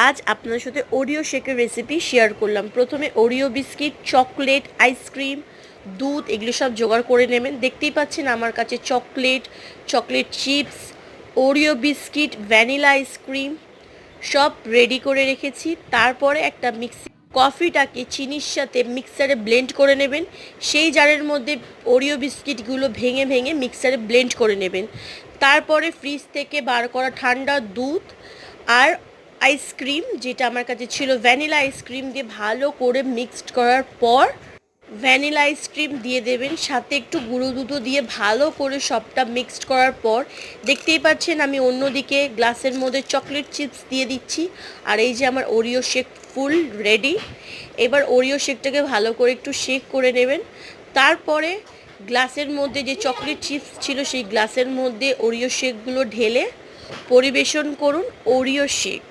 আজ আপনাদের সাথে ওরিও শেকের রেসিপি শেয়ার করলাম। প্রথমে ওরিও বিস্কিট, চকলেট, আইসক্রিম, দুধ এগুলো সব জোগাড় করে নেবেন। দেখতেই পাচ্ছেন আমার কাছে chocolate chips, Oreo biscuit, vanilla ice cream সব রেডি করে রেখেছি। তারপরে একটা কফিটাকে চিনির সাথে মিক্সারে ব্লেন্ড করে নেবেন। সেই জারের মধ্যে ওরিও বিস্কিটগুলো ভেঙে ভেঙে মিক্সারে ব্লেন্ড করে নেবেন। তারপরে ফ্রিজ থেকে বার করা ঠান্ডা দুধ আর আইসক্রিম, যেটা আমার কাছে ছিল ভ্যানিলা আইসক্রিম, দিয়ে ভালো করে মিক্সড করার পর ভ্যানিলা আইসক্রিম দিয়ে দেবেন, সাথে একটু গুঁড়ো দুধও দিয়ে ভালো করে সবটা মিক্সড করার পর দেখতেই পাচ্ছেন আমি অন্যদিকে গ্লাসের মধ্যে চকলেট চিপস দিয়ে দিচ্ছি। আর এই যে আমার ওরিও শেক ফুল রেডি। এবার ওরিও শেকটাকে ভালো করে একটু শেক করে নেবেন। তারপরে গ্লাসের মধ্যে যে চকলেট চিপস ছিল সেই গ্লাসের মধ্যে ওরিও শেকগুলো ঢেলে পরিবেশন করুন ওরিও শেক।